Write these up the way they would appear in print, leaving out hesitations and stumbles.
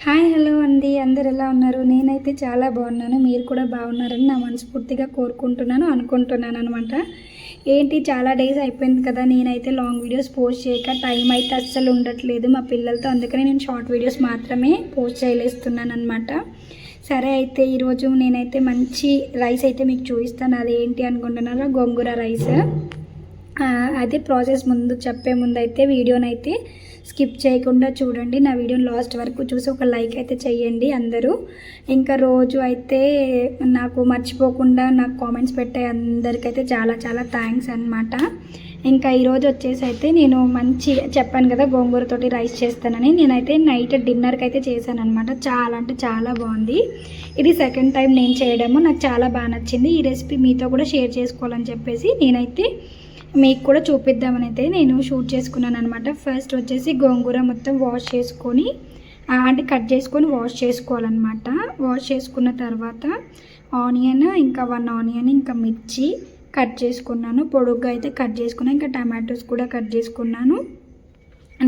Hi hello అండి, అందరు ఎలా ఉన్నారు? నేనైతే చాలా బాగున్నాను. మీరు కూడా బాగున్నారని నా మనస్ఫూర్తిగా అనుకుంటున్నాను అనమాట. ఏంటి చాలా డేస్ అయిపోయింది కదా, నేనైతే లాంగ్ వీడియోస్ పోస్ట్ చేయక టైం అయితే అస్సలు ఉండట్లేదు మా పిల్లలతో. అందుకని నేను షార్ట్ వీడియోస్ మాత్రమే పోస్ట్ చేయలేస్తున్నాను అనమాట. సరే అయితే ఈరోజు నేనైతే మంచి రైస్ అయితే మీకు చూపిస్తాను. అది ఏంటి అనుకుంటున్నారా? గోంగూర రైస్. అదే ప్రాసెస్ చెప్పే ముందు అయితే వీడియోనైతే స్కిప్ చేయకుండా చూడండి. నా వీడియోని లాస్ట్ వరకు చూసి ఒక లైక్ అయితే చేయండి అందరూ. ఇంకా రోజు అయితే నాకు మర్చిపోకుండా నాకు కామెంట్స్ పెట్టే అందరికైతే చాలా చాలా థ్యాంక్స్ అనమాట. ఇంకా ఈరోజు వచ్చేసి అయితే నేను చెప్పాను కదా గోంగూరతోటి రైస్ చేస్తానని. నేనైతే నైట్ డిన్నర్కి అయితే చేశాను అనమాట. చాలా అంటే చాలా బాగుంది. ఇది సెకండ్ టైం నేను చేయడము. నాకు చాలా బాగా నచ్చింది. ఈ రెసిపీ మీతో కూడా షేర్ చేసుకోవాలని చెప్పేసి నేనైతే మీకు కూడా చూపిద్దామని అయితే నేను షూట్ చేసుకున్నాను అనమాట. ఫస్ట్ వచ్చేసి గోంగూర మొత్తం వాష్ చేసుకొని అంటే కట్ చేసుకొని వాష్ చేసుకోవాలన్నమాట. వాష్ చేసుకున్న తర్వాత ఆనియన్, ఇంకా 1 ఆనియన్, ఇంకా మిర్చి కట్ చేసుకున్నాను. పొడుగ్గా అయితే కట్ చేసుకున్నాను. ఇంకా టమాటోస్ కూడా కట్ చేసుకున్నాను.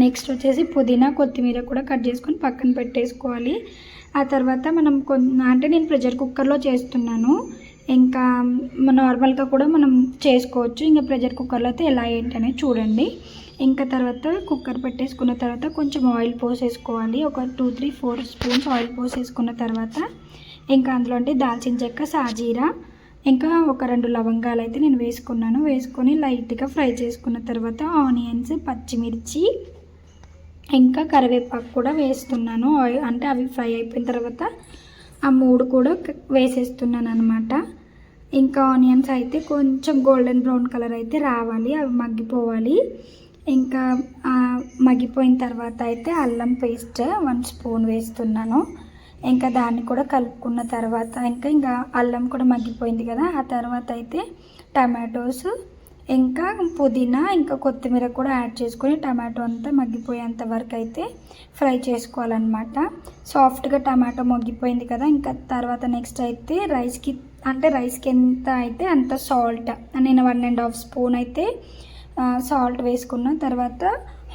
నెక్స్ట్ వచ్చేసి పుదీనా, కొత్తిమీర కూడా కట్ చేసుకొని పక్కన పెట్టేసుకోవాలి. ఆ తర్వాత మనం అంటే నేను ప్రెషర్ కుక్కర్లో చేస్తున్నాను. ఇంకా నార్మల్గా కూడా మనం చేసుకోవచ్చు. ఇంకా ప్రెషర్ కుక్కర్లో అయితే ఎలా ఏంటనేది చూడండి. ఇంకా తర్వాత కుక్కర్ పెట్టేసుకున్న తర్వాత కొంచెం ఆయిల్ పోసేసుకోవాలి. ఒక 2-3-4 స్పూన్స్ ఆయిల్ పోసేసుకున్న తర్వాత ఇంకా అందులో దాల్చిన చెక్క, సాజీరా, ఇంకా ఒక 2 లవంగాలు అయితే నేను వేసుకున్నాను. వేసుకొని లైట్గా ఫ్రై చేసుకున్న తర్వాత ఆనియన్స్, పచ్చిమిర్చి, ఇంకా కరివేపాకు కూడా వేస్తున్నాను. అంటే అవి ఫ్రై అయిపోయిన తర్వాత ఆ 3 కూడా వేసేస్తున్నాను అనమాట. ఇంకా ఆనియన్స్ అయితే కొంచెం గోల్డెన్ బ్రౌన్ కలర్ అయితే రావాలి, అవి మగ్గిపోవాలి. ఇంకా మగ్గిపోయిన తర్వాత అయితే అల్లం పేస్ట్ 1 స్పూన్ వేస్తున్నాను. ఇంకా దాన్ని కూడా కలుపుకున్న తర్వాత ఇంకా అల్లం కూడా మగ్గిపోయింది కదా. ఆ తర్వాత అయితే టమాటోస్, ఇంకా పుదీనా, ఇంకా కొత్తిమీర కూడా యాడ్ చేసుకొని టమాటో అంతా మగ్గిపోయేంత వరకు అయితే ఫ్రై చేసుకోవాలన్నమాట. సాఫ్ట్గా టమాటో మగ్గిపోయింది కదా. ఇంకా తర్వాత నెక్స్ట్ అయితే రైస్కి ఎంత అయితే అంత సాల్ట్, నేను 1.5 స్పూన్ అయితే సాల్ట్ వేసుకున్న తర్వాత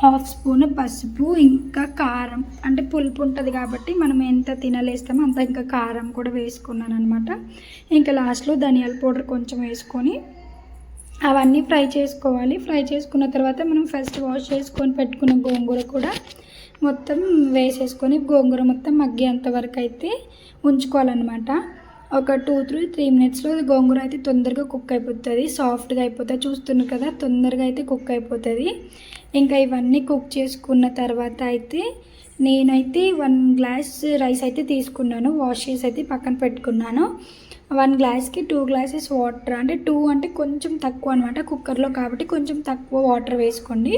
1/2 స్పూన్ పసుపు, ఇంకా కారం, అంటే పులుపు ఉంటుంది కాబట్టి మనం ఎంత తినలేస్తామో అంత ఇంకా కారం కూడా వేసుకున్నాను అనమాట. ఇంకా లాస్ట్లో ధనియాల పౌడర్ కొంచెం వేసుకొని అవన్నీ ఫ్రై చేసుకోవాలి. ఫ్రై చేసుకున్న తర్వాత మనం ఫస్ట్ వాష్ చేసుకొని పెట్టుకున్న గోంగూర కూడా మొత్తం వేసేసుకొని గోంగూర మొత్తం మగ్గేంత వరకు అయితే ఉంచుకోవాలన్నమాట. ఒక 2-3 మినిట్స్లో గోంగూర అయితే తొందరగా కుక్ అయిపోతుంది, సాఫ్ట్గా అయిపోతుంది. చూస్తున్నారు కదా, తొందరగా అయితే కుక్ అయిపోతుంది. ఇంకా ఇవన్నీ కుక్ చేసుకున్న తర్వాత అయితే నేనైతే 1 గ్లాస్ రైస్ అయితే తీసుకున్నాను. వాష్ చేసి అయితే పక్కన పెట్టుకున్నాను. 1 గ్లాస్కి 2 గ్లాసెస్ వాటర్, అంటే 2 అంటే కొంచెం తక్కువ అనమాట కుక్కర్లో కాబట్టి కొంచెం తక్కువ వాటర్ వేసుకోండి.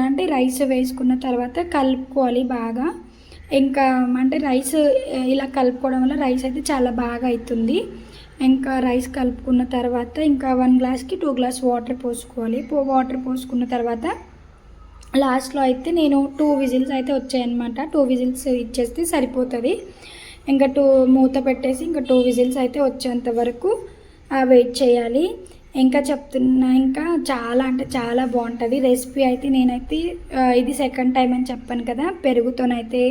అంటే రైస్ వేసుకున్న తర్వాత కలుపుకోవాలి బాగా. ఇంకా అంటే రైస్ ఇలా కలుపుకోవడం వల్ల రైస్ అయితే చాలా బాగా అవుతుంది. ఇంకా రైస్ కలుపుకున్న తర్వాత ఇంకా 1 గ్లాస్కి 2 గ్లాస్ వాటర్ పోసుకోవాలి. వాటర్ పోసుకున్న తర్వాత లాస్ట్లో అయితే నేను 2 విజిల్స్ అయితే వచ్చాయన్నమాట. 2 విజిల్స్ ఇచ్చేస్తే సరిపోతుంది. ఇంకా మూత పెట్టేసి ఇంకా 2 విజిల్స్ అయితే వచ్చేంత వరకు వెయిట్ చేయాలి. ఇంకా చెప్తున్నా, ఇంకా చాలా అంటే చాలా బాగుంటుంది రెసిపీ అయితే. నేనైతే ఇది సెకండ్ టైం అని చెప్పాను కదా, పెరుగుతోనైతే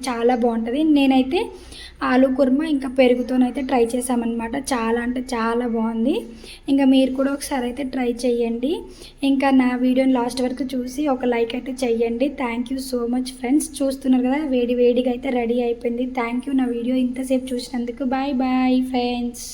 చాలా బాగుంటుంది. నేనైతే ఆలు కుర్మా ఇంకా పెరుగుతోనైతే ట్రై చేశామన్నమాట. చాలా అంటే చాలా బాగుంది. ఇంకా మీరు కూడా ఒకసారి అయితే ట్రై చేయండి. ఇంకా నా వీడియోని లాస్ట్ వరకు చూసి ఒక లైక్ అయితే చేయండి. Thank you so much friends. చూస్తున్నారు కదా, వేడిగా అయితే రెడీ అయిపోయింది. థ్యాంక్ యూ నా వీడియో ఇంతసేపు చూసినందుకు. Bye bye friends.